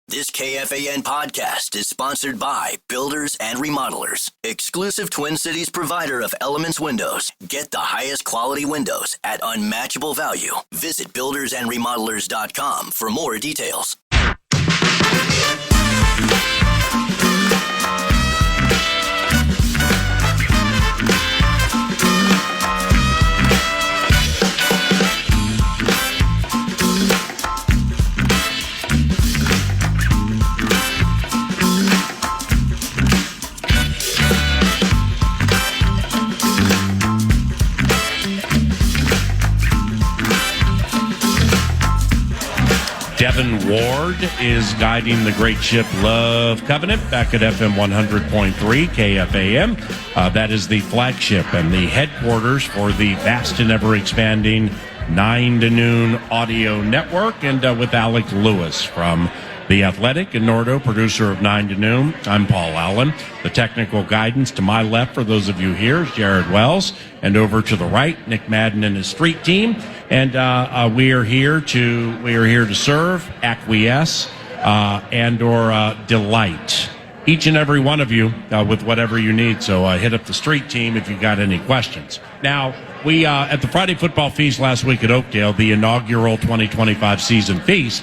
This KFAN podcast is sponsored by Builders and Remodelers, exclusive Twin Cities provider of Elements Windows. Get the highest quality windows at unmatchable value. Visit buildersandremodelers.com for more details. Devin Ward is guiding the great ship Love Covenant back at FM 100.3 KFAN. That is the flagship and the headquarters for the vast and ever-expanding 9 to Noon audio network. And with Alec Lewis from The Athletic and Nordo, producer of 9 to Noon, I'm Paul Allen. The technical guidance to my left, for those of you here, is Jared Wells. And over to the right, Nick Madden and his street team. And we are here to serve, acquiesce, and/or delight each and every one of you with whatever you need. So hit up the street team if you got any questions. Now, we at the Friday Football Feast last week at Oakdale, the inaugural 2025 season feast,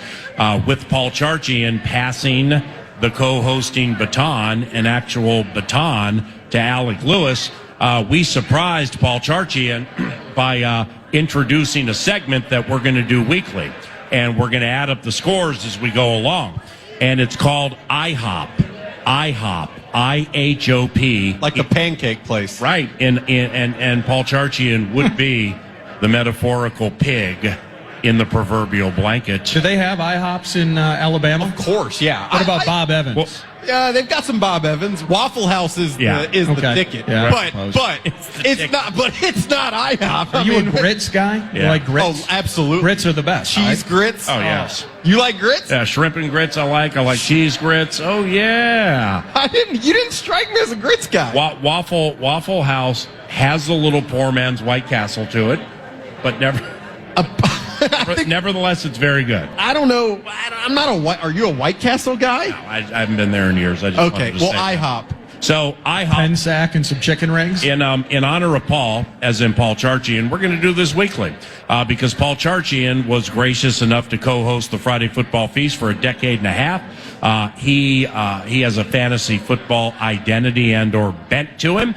with Paul Charchian passing the co-hosting baton, an actual baton, to Alec Lewis. We surprised Paul Charchian by introducing a segment that we're going to do weekly, and we're going to add up the scores as we go along. And it's called IHOP, IHOP, like the pancake place, right? And Paul Charchian would be the metaphorical pig in the proverbial blanket. Do they have IHOPs in Alabama? Of course, yeah. What about Bob Evans? Well, yeah, they've got some Bob Evans. Waffle House is the ticket, yeah, but it's not. But it's not IHOP. Are you a grits guy? Yeah. You like grits? Oh, absolutely. Grits are the best. Cheese right? grits. Oh yes. You like grits? Yeah, shrimp and grits. I like cheese grits. Oh yeah. You didn't strike me as a grits guy. Waffle House has a little poor man's White Castle to it, but nevertheless, it's very good. I don't know. I'm not a white. Are you a White Castle guy? No, I haven't been there in years. I just Okay. Well, IHOP. So IHOP. Pensac and some chicken rings. In honor of Paul, as in Paul Charchian, we're going to do this weekly because Paul Charchian was gracious enough to co-host the Friday Football Feast for a decade and a half. He has a fantasy football identity and/or bent to him.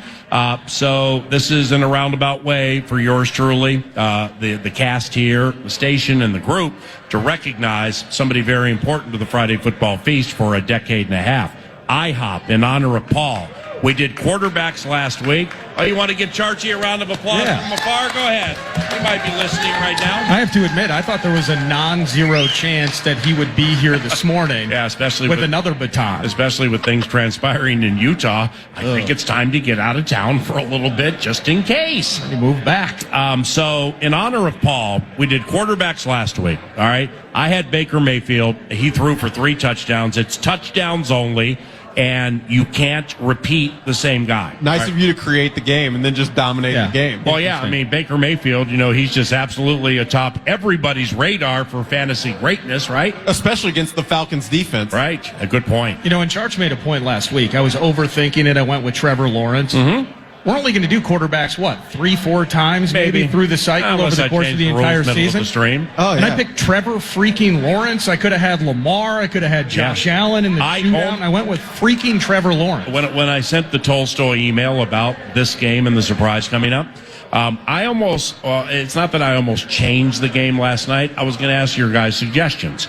So this is in a roundabout way for yours truly, the cast here, the station, and the group to recognize somebody very important to the Friday Football Feast for a decade and a half. IHOP in honor of Paul. We did quarterbacks last week. Oh, you want to give Charchie a round of applause from afar? Go ahead. He might be listening right now. I have to admit, I thought there was a non-zero chance that he would be here this morning. Yeah, especially with another baton. Especially with things transpiring in Utah. I think it's time to get out of town for a little bit, just in case. He moved back. So in honor of Paul, we did quarterbacks last week. All right. I had Baker Mayfield. He threw for 3 touchdowns. It's touchdowns only. And you can't repeat the same guy. Nice of you to create the game and then just dominate the game. Well, yeah, I mean, Baker Mayfield, he's just absolutely atop everybody's radar for fantasy greatness, right? Especially against the Falcons defense. Right. A good point. And Charch made a point last week. I was overthinking it. I went with Trevor Lawrence. Mm-hmm. We're only going to do quarterbacks, 3-4 times maybe through the cycle over the course of the entire season? And I picked Trevor freaking Lawrence. I could have had Lamar. I could have had Josh Allen in the shootout. I went with freaking Trevor Lawrence. When I sent the Tolstoy email about this game and the surprise coming up, it's not that I almost changed the game last night. I was going to ask your guys' suggestions.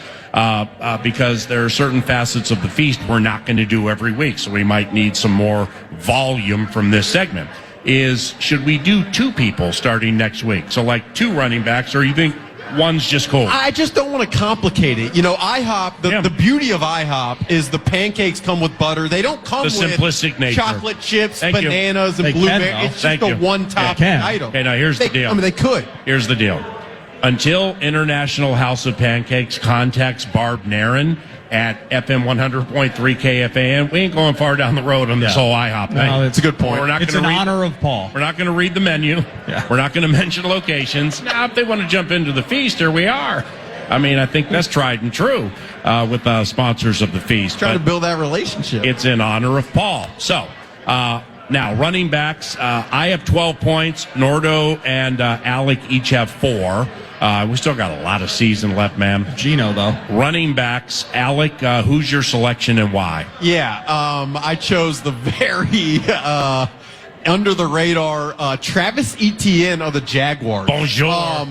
Because there are certain facets of the feast we're not going to do every week, so we might need some more volume from this segment. Should we do 2 people starting next week? So like 2 running backs, or you think one's just cool? I just don't want to complicate it. IHOP, the beauty of IHOP is the pancakes come with butter. They don't come with simplistic nature. Chocolate chips, bananas, and blueberries. It's just a one-top item. Okay, now here's the deal. I mean, they could. Here's the deal. Until International House of Pancakes contacts Barb Nairn at FM 100.3 KFAN, we ain't going far down the road on this whole IHOP thing. No, that's a good point. It's in honor of Paul. We're not going to read the menu. Yeah. We're not going to mention locations. Now, if they want to jump into the feast, here we are. I mean, I think that's tried and true with sponsors of the feast. Trying to build that relationship. It's in honor of Paul. So, now, running backs, I have 12 points. Nordo and Alec each have 4. We still got a lot of season left, man. Gino, though. Running backs, Alec, who's your selection and why? Yeah, I chose the very under the radar Travis Etienne of the Jaguars. Bonjour.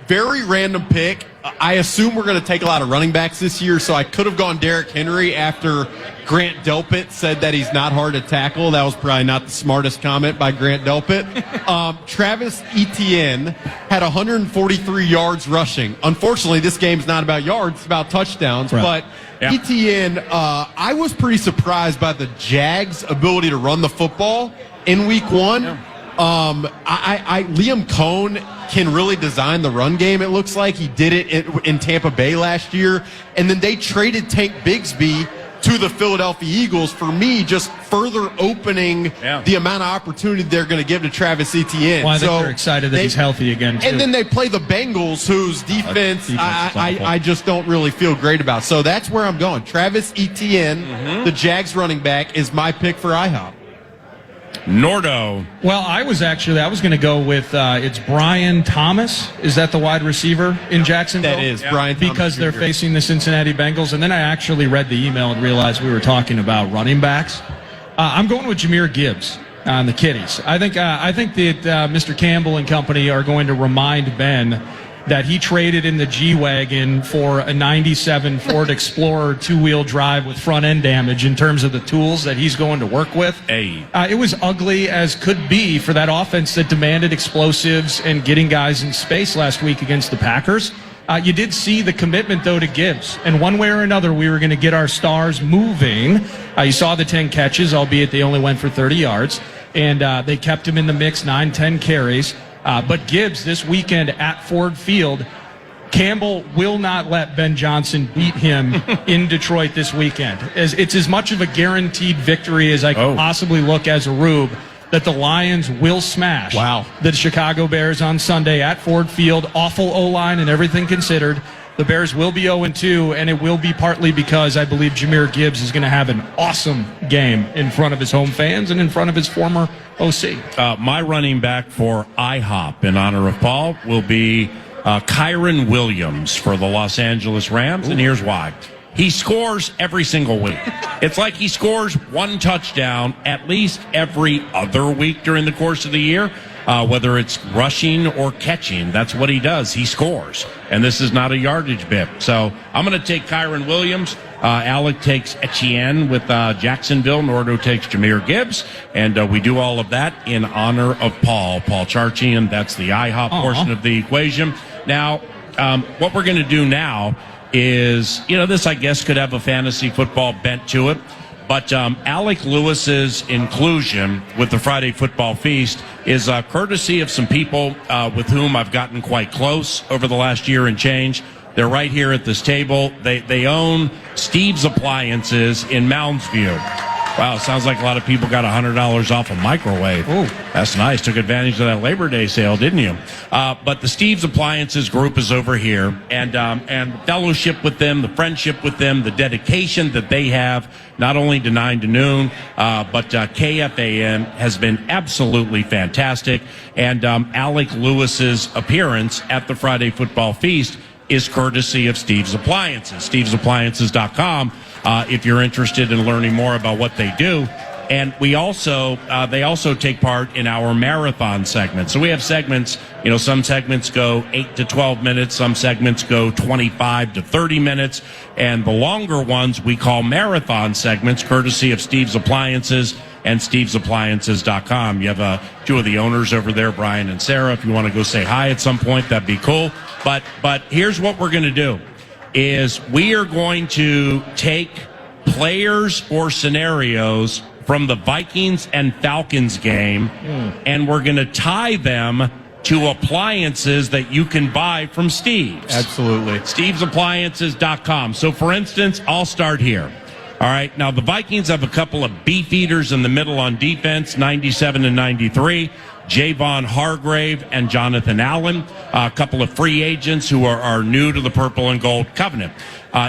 Very random pick. I assume we're going to take a lot of running backs this year, so I could have gone Derrick Henry after Grant Delpit said that he's not hard to tackle. That was probably not the smartest comment by Grant Delpit. Travis Etienne had 143 yards rushing. Unfortunately, this game's not about yards, it's about touchdowns. Right. But Etienne, I was pretty surprised by the Jags' ability to run the football in week 1. Yeah. Liam Cohn can really design the run game, it looks like. He did it in Tampa Bay last year. And then they traded Tank Bigsby to the Philadelphia Eagles, for me, just further opening the amount of opportunity they're going to give to Travis Etienne. Well, I think they're excited that he's healthy again, too. And then they play the Bengals, whose defense I just don't really feel great about. So that's where I'm going. Travis Etienne, the Jags running back, is my pick for IHOP. Nordo. Well, I was going to go with it's Brian Thomas. Is that the wide receiver in Jacksonville? That is Brian Thomas. Because they're facing the Cincinnati Bengals. And then I actually read the email and realized we were talking about running backs. I'm going with Jahmyr Gibbs on the Kitties. I think that Mr. Campbell and company are going to remind Ben that he traded in the G-Wagon for a 97 Ford Explorer 2-wheel drive with front-end damage in terms of the tools that he's going to work with. Hey. It was ugly as could be for that offense that demanded explosives and getting guys in space last week against the Packers. You did see the commitment, though, to Gibbs. And one way or another, we were going to get our stars moving. You saw the 10 catches, albeit they only went for 30 yards. And they kept him in the mix, 9-10 carries. But Gibbs this weekend at Ford Field, Campbell will not let Ben Johnson beat him in Detroit this weekend. It's as much of a guaranteed victory as I can possibly look as a Rube that the Lions will smash the Chicago Bears on Sunday at Ford Field. Awful O-line and everything considered. The Bears will be 0-2, and it will be partly because I believe Jahmyr Gibbs is going to have an awesome game in front of his home fans and in front of his former OC. My running back for IHOP in honor of Paul will be Kyren Williams for the Los Angeles Rams, and here's why. He scores every single week. It's like he scores one touchdown at least every other week during the course of the year. Whether it's rushing or catching, that's what he does. He scores. And this is not a yardage bit. So I'm going to take Kyren Williams. Alec takes Etienne with Jacksonville. Nordo takes Jahmyr Gibbs. And we do all of that in honor of Paul Charchian. That's the IHOP portion of the equation. Now, what we're going to do now is, this, I guess, could have a fantasy football bent to it. But Alec Lewis's inclusion with the Friday Football Feast is courtesy of some people with whom I've gotten quite close over the last year and change. They're right here at this table. They own Steve's Appliances in Mounds View. Wow, sounds like a lot of people got $100 off a microwave. Ooh, that's nice. Took advantage of that Labor Day sale, didn't you? But the Steve's Appliances group is over here, and fellowship with them, the friendship with them, the dedication that they have, not only to 9 to noon, but KFAN has been absolutely fantastic. And Alec Lewis's appearance at the Friday Football Feast is courtesy of Steve's Appliances, stevesappliances.com. If you're interested in learning more about what they do. And we also, they also take part in our marathon segment. So we have segments, some segments go 8 to 12 minutes, some segments go 25 to 30 minutes, and the longer ones we call marathon segments, courtesy of Steve's Appliances and stevesappliances.com. You have two of the owners over there, Brian and Sarah. If you want to go say hi at some point, that'd be cool. But here's what we're going to do. Is we are going to take players or scenarios from the Vikings and Falcons game, and we're going to tie them to appliances that you can buy from Steve's. Absolutely. StevesAppliances.com. So, for instance, I'll start here. All right, now the Vikings have a couple of beef eaters in the middle on defense, 97 and 93. Javon Hargrave and Jonathan Allen, a couple of free agents who are new to the purple and gold covenant.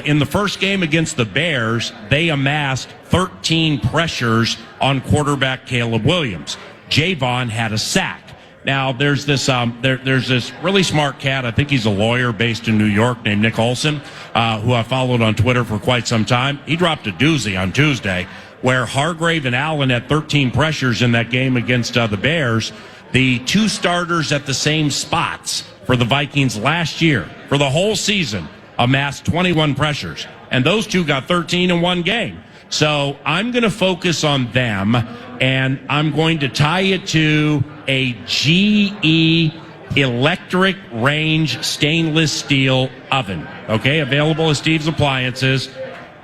In the first game against the Bears, they amassed 13 pressures on quarterback Caleb Williams. Javon had a sack. Now, there's this really smart cat, I think he's a lawyer based in New York, named Nick Olson, who I followed on Twitter for quite some time. He dropped a doozy on Tuesday where Hargrave and Allen had 13 pressures in that game against the Bears. The two starters at the same spots for the Vikings last year, for the whole season, amassed 21 pressures. And those two got 13 in one game. So I'm going to focus on them, and I'm going to tie it to a GE electric range stainless steel oven. Okay, available at Steve's Appliances,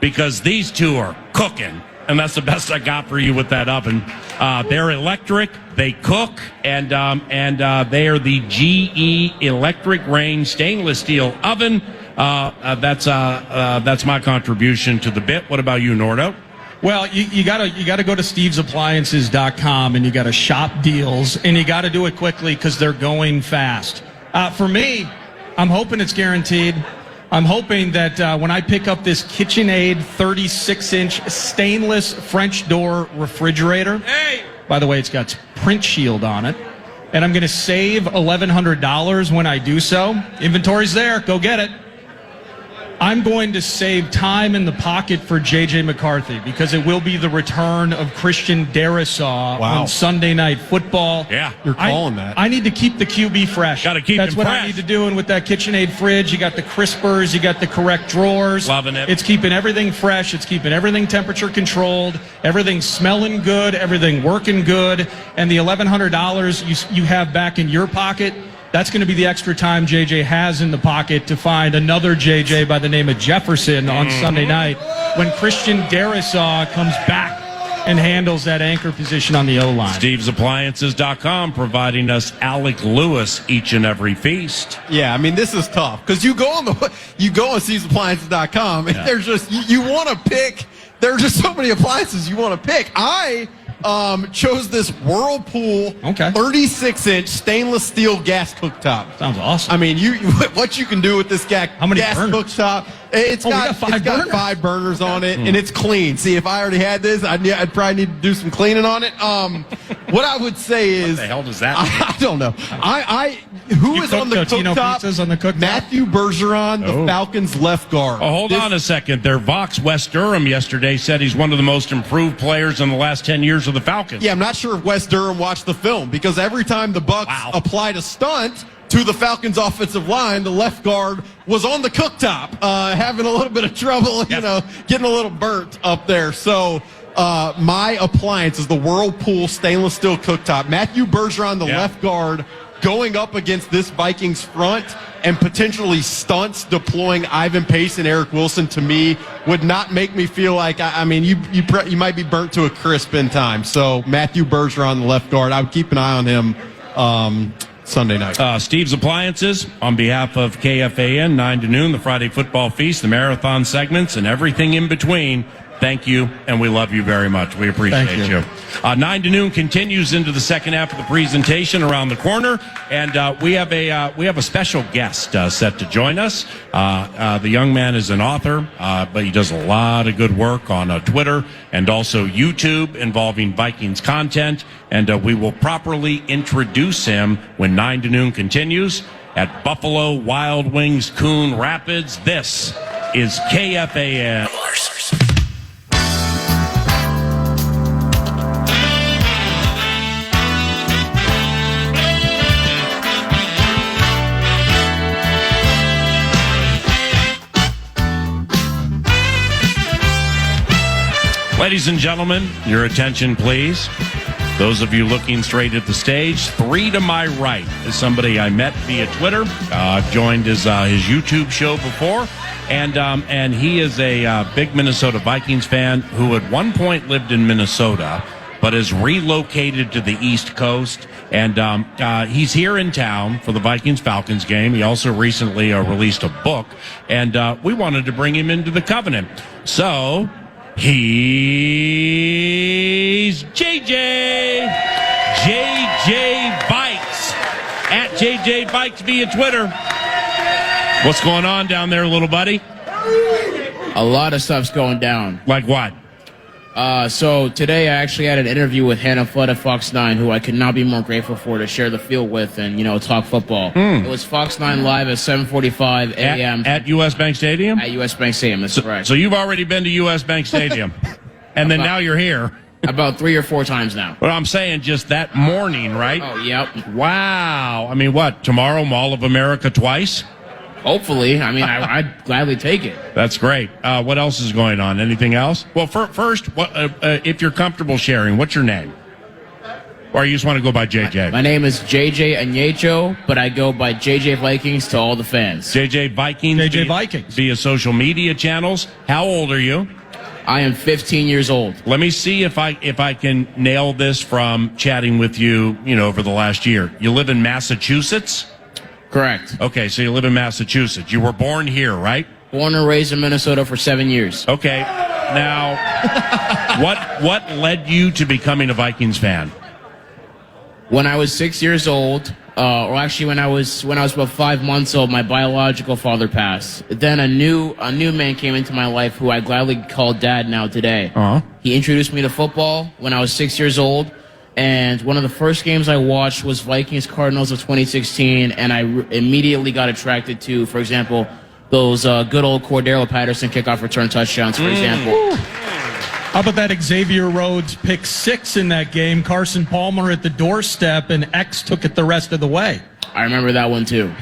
because these two are cooking. And that's the best I got for you with that oven. They're electric, they cook, and they are the GE electric range stainless steel oven. That's my contribution to the bit. What about you, Nordo? Well, you gotta go to stevesappliances.com and you gotta shop deals, and you gotta do it quickly because they're going fast. For me, I'm hoping it's guaranteed. I'm hoping that when I pick up this KitchenAid 36-inch stainless French door refrigerator, by the way, it's got print shield on it, and I'm going to save $1,100 when I do so. Inventory's there. Go get it. I'm going to save time in the pocket for J.J. McCarthy because it will be the return of Christian Darrisaw on Sunday Night Football. Yeah, you're calling that. I need to keep the QB fresh. Got to keep That's him what fresh. I need to do. And with that KitchenAid fridge, you got the crispers, you got the correct drawers. Loving it. It's keeping everything fresh. It's keeping everything temperature controlled. Everything smelling good. Everything working good. And the $1,100 you have back in your pocket, that's going to be the extra time JJ has in the pocket to find another JJ by the name of Jefferson on Sunday night when Christian Darrisaw comes back and handles that anchor position on the O-line. StevesAppliances.com providing us Alec Lewis each and every feast. Yeah, I mean, this is tough because you go on StevesAppliances.com and there's just you want to pick. There are just so many appliances you want to pick. I chose this Whirlpool 36-inch stainless steel gas cooktop. Sounds awesome. I mean, what you can do with this gas cooktop. It's got 5 burners on it, and it's clean. See, if I already had this, I'd probably need to do some cleaning on it. What I would say is, what the hell does that mean? I don't know. Who is on the cooktop? Matthew Bergeron, the Falcons left guard. Oh, hold on a second. Their Vox West Durham yesterday said he's one of the most improved players in the last 10 years of the Falcons. Yeah, I'm not sure if West Durham watched the film because every time the Bucs applied a stunt to the Falcons' offensive line, the left guard was on the cooktop, having a little bit of trouble, getting a little burnt up there. So my appliance is the Whirlpool stainless steel cooktop. Matthew Bergeron, the left guard, going up against this Vikings front and potentially stunts deploying Ivan Pace and Eric Wilson, to me, would not make me feel like, you might be burnt to a crisp in time. So Matthew Bergeron, the left guard, I would keep an eye on him Sunday night. Steve's Appliances, on behalf of KFAN, 9 to noon, the Friday Football Feast, the marathon segments, and everything in between. Thank you, and we love you very much. We appreciate you. 9 to noon continues into the second half of the presentation around the corner, and we have a special guest set to join us. The young man is an author, but he does a lot of good work on Twitter and also YouTube involving Vikings content, and we will properly introduce him when 9 to noon continues at Buffalo Wild Wings Coon Rapids. This is KFAN. Ladies and gentlemen, your attention, please. Those of you looking straight at the stage, 3 to my right is somebody I met via Twitter. I've joined his YouTube show before, and he is a big Minnesota Vikings fan who at one point lived in Minnesota, but has relocated to the East Coast, and he's here in town for the Vikings-Falcons game. He also recently released a book, and we wanted to bring him into the Covenant. So He's JJ. JJ Bikes. At JJ Bikes via Twitter. What's going on down there, little buddy? A lot of stuff's going down. Like what? So today I actually had an interview with Hannah Flood at Fox 9, who I could not be more grateful for to share the field with and, talk football. It was Fox 9 Live at 7:45 a.m. At U.S. Bank Stadium? At U.S. Bank Stadium, that's correct. So you've already been to U.S. Bank Stadium, and then now you're here. About 3 or 4 times now. Well, I'm saying just that morning, right? Oh, yep. Wow. I mean, what, tomorrow, Mall of America twice? Hopefully. I mean, I'd gladly take it. That's great. What else is going on? Anything else? Well, first, if you're comfortable sharing, what's your name? Or you just want to go by JJ? My name is JJ Anyecho, but I go by JJ Vikings to all the fans. JJ Vikings? JJ Vikings. Via social media channels. How old are you? I am 15 years old. Let me see if I can nail this from chatting with you, over the last year. You live in Massachusetts? Correct. Okay, so you live in Massachusetts. You were born here, right? Born and raised in Minnesota for 7 years. Okay. Now, what led you to becoming a Vikings fan? When I was 6 years old, or actually when I was about 5 months old, my biological father passed. Then a new man came into my life who I gladly call Dad now today. Uh-huh. He introduced me to football when I was 6 years old. And one of the first games I watched was Vikings Cardinals of 2016, and I immediately got attracted to, for example, those good old Cordero Patterson kickoff return touchdowns, for example. How about that Xavier Rhodes pick 6 in that game? Carson Palmer at the doorstep, and X took it the rest of the way. I remember that one, too.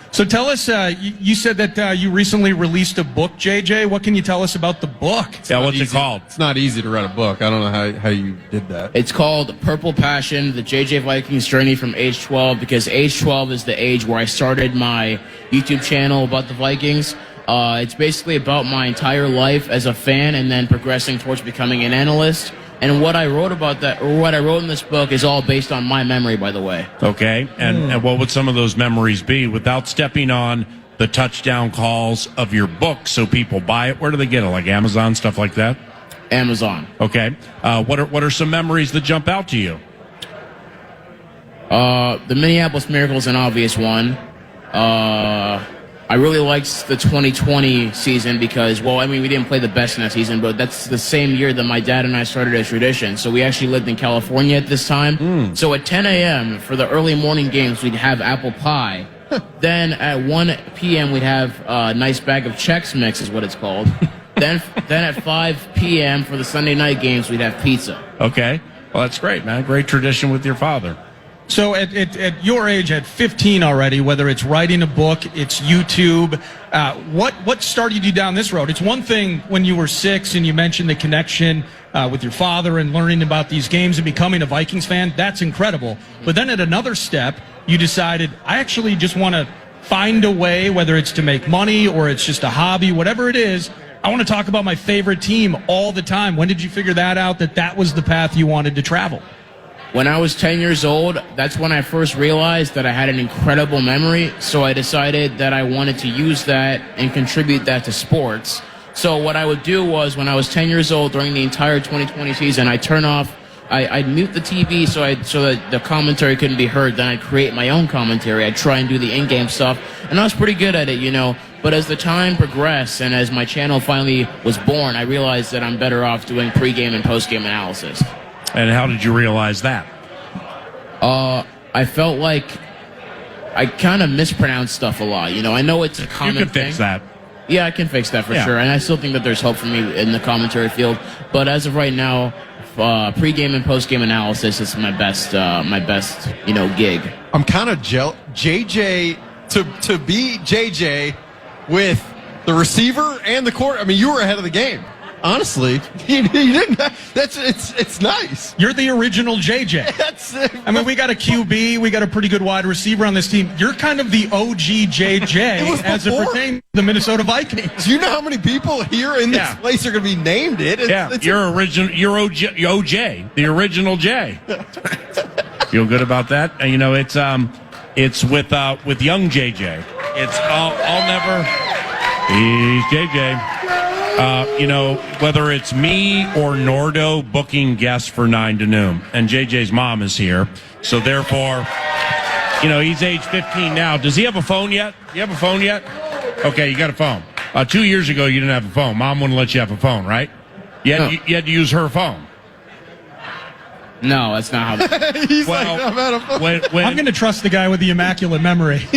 So tell us, you said that you recently released a book, JJ. What can you tell us about the book? Yeah, what's it called? It's not easy to write a book. I don't know how you did that. It's called Purple Passion, the JJ Vikings journey from age 12, because age 12 is the age where I started my YouTube channel about the Vikings. It's basically about my entire life as a fan and then progressing towards becoming an analyst. And what I wrote about that, or what I wrote in this book, is all based on my memory, by the way. Okay, and what would some of those memories be without stepping on the touchdown calls of your book so people buy it? Where do they get it? Like Amazon, stuff like that? Amazon. Okay. What are some memories that jump out to you? The Minneapolis Miracle is an obvious one. I really liked the 2020 season because, we didn't play the best in that season, but that's the same year that my dad and I started a tradition. So we actually lived in California at this time. So at 10 a.m. for the early morning games, we'd have apple pie. Then at 1 p.m. we'd have a nice bag of Chex Mix is what it's called. then at 5 p.m. for the Sunday night games, we'd have pizza. Okay. Well, that's great, man. Great tradition with your father. So at your age, at 15 already, whether it's writing a book, it's YouTube, what started you down this road? It's one thing when you were 6 and you mentioned the connection with your father and learning about these games and becoming a Vikings fan. That's incredible. But then at another step, you decided, I actually just want to find a way, whether it's to make money or it's just a hobby, whatever it is, I want to talk about my favorite team all the time. When did you figure that out, that was the path you wanted to travel? When I was 10 years old, that's when I first realized that I had an incredible memory, so I decided that I wanted to use that and contribute that to sports. So what I would do was, when I was 10 years old, during the entire 2020 season, I'd mute the TV so that the commentary couldn't be heard. Then I'd create my own commentary. I'd try and do the in-game stuff, and I was pretty good at it, But as the time progressed and as my channel finally was born, I realized that I'm better off doing pregame and postgame analysis. And how did you realize that? I felt like I kind of mispronounced stuff a lot. I know it's a common thing. You can fix that. Yeah, I can fix that for sure. And I still think that there's hope for me in the commentary field. But as of right now, pregame and postgame analysis is my best gig. I'm kind of JJ, to be JJ with the receiver and the court. I mean, you were ahead of the game. Honestly, you didn't. It's nice. You're the original JJ. We got a QB, we got a pretty good wide receiver on this team. You're kind of the OG JJ as it pertains to the Minnesota Vikings. Do you know how many people here in this place are going to be named it? You're OJ, the original J. Feel good about that? It's with young JJ. It's I'll never. He's JJ. Whether it's me or Nordo booking guests for 9 to noon, and JJ's mom is here, so therefore, he's age 15 now. Does he have a phone yet? You have a phone yet? Okay, you got a phone. 2 years ago, you didn't have a phone. Mom wouldn't let you have a phone, right? You had to use her phone. No, that's not how. He's like, I'm out of phone. I'm going to trust the guy with the immaculate memory.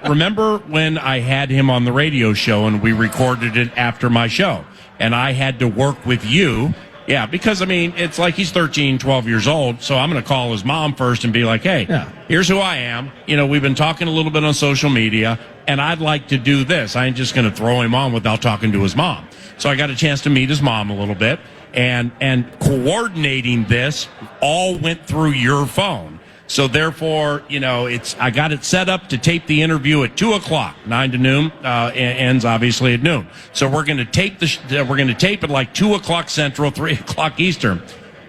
Remember when I had him on the radio show and we recorded it after my show, and I had to work with you. Yeah, because, it's like he's 13, 12 years old, so I'm going to call his mom first and be like, hey, Here's who I am. We've been talking a little bit on social media, and I'd like to do this. I ain't just going to throw him on without talking to his mom. So I got a chance to meet his mom a little bit, and coordinating this all went through your phone. So therefore, I got it set up to tape the interview at 2:00, 9 to noon, ends obviously at noon. So we're going to tape it like 2:00 Central, 3:00 Eastern.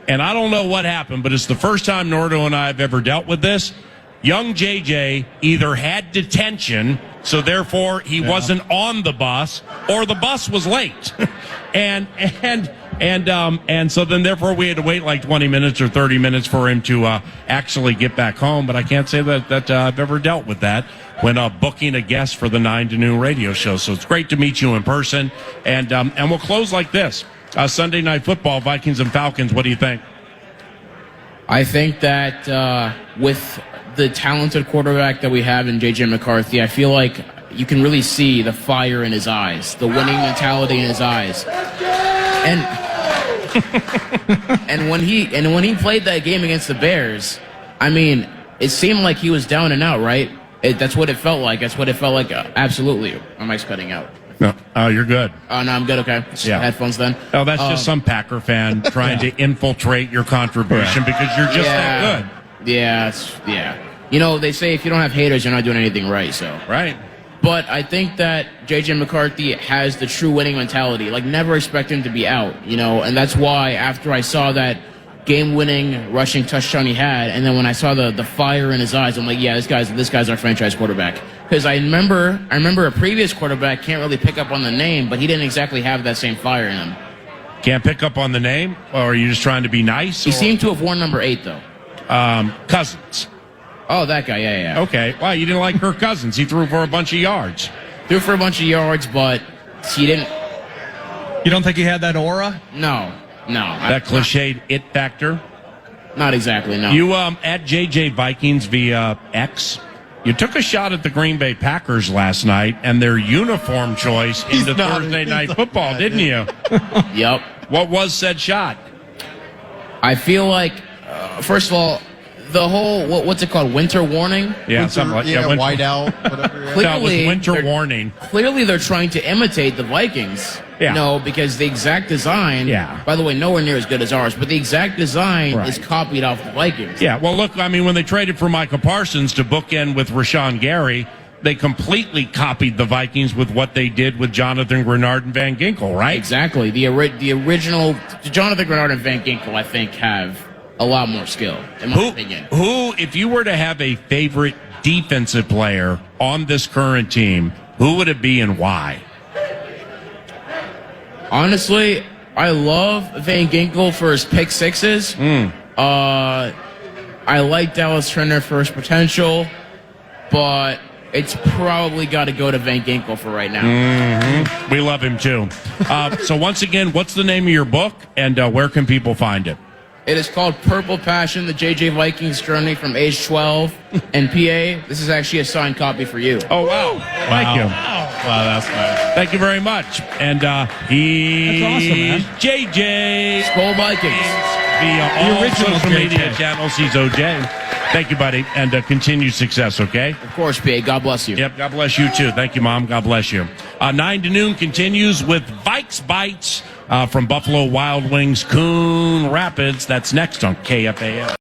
And I don't know what happened, but it's the first time Nordo and I have ever dealt with this. Young JJ either had detention, so therefore he wasn't on the bus, or the bus was late. and so then therefore we had to wait like 20 minutes or 30 minutes for him to actually get back home. But I can't say that I've ever dealt with that when booking a guest for the 9 to noon radio show. So it's great to meet you in person. And we'll close like this. Sunday Night Football, Vikings and Falcons. What do you think? I think that with the talented quarterback that we have in J.J. McCarthy, I feel like you can really see the fire in his eyes, the winning mentality in his eyes. And when he played that game against the Bears, it seemed like he was down and out, right? That's what it felt like. Absolutely. My mic's cutting out. No, you're good. Oh, no, I'm good. Okay. Headphones then. Oh, that's just some Packer fan trying to infiltrate your contribution because you're just that good. Yeah. They say if you don't have haters, you're not doing anything right. So right. But I think that J.J. McCarthy has the true winning mentality. Like, never expect him to be out, and that's why after I saw that game-winning rushing touchdown he had, and then when I saw the fire in his eyes, I'm like, yeah, this guy's our franchise quarterback. Because I remember a previous quarterback, can't really pick up on the name, but he didn't exactly have that same fire in him. Can't pick up on the name? Or are you just trying to be nice? He seemed to have worn number 8, though. Cousins. Oh, that guy, yeah. Okay. Wow, you didn't like Kirk Cousins. He threw for a bunch of yards. But he didn't. You don't think he had that aura? No. That cliched it factor? Not exactly, no. You, at JJ Vikings via X, you took a shot at the Green Bay Packers last night and their uniform choice into Thursday Night Football, didn't you? Yep. What was said shot? I feel like, first of all, the whole, what's it called, winter warning? Yeah, something like that. Whiteout, whatever. No, it was winter warning. Clearly, they're trying to imitate the Vikings. Yeah. No, because the exact design, by the way, nowhere near as good as ours, but the exact design is copied off the Vikings. Yeah, well, look, when they traded for Micah Parsons to bookend with Rashawn Gary, they completely copied the Vikings with what they did with Jonathan Grenard and Van Ginkel, right? Exactly. The original Jonathan Grenard and Van Ginkel, I think, have a lot more skill, in my opinion. Who, if you were to have a favorite defensive player on this current team, who would it be and why? Honestly, I love Van Ginkel for his pick sixes. I like Dallas Turner for his potential, but it's probably got to go to Van Ginkel for right now. Mm-hmm. We love him too. So once again, what's the name of your book, and where can people find it? It is called Purple Passion, the J.J. Vikings Journey from age 12 and PA. This is actually a signed copy for you. Oh, wow. Thank you. Wow, that's nice. Thank you very much. And he's awesome, J.J. Skull Vikings. Via all social media channels, he's OJ. Thank you, buddy, and continued success, okay? Of course, PA. God bless you. Yep, God bless you, too. Thank you, Mom. God bless you. 9 to noon continues with Vikes Bites from Buffalo Wild Wings, Coon Rapids. That's next on KFAN.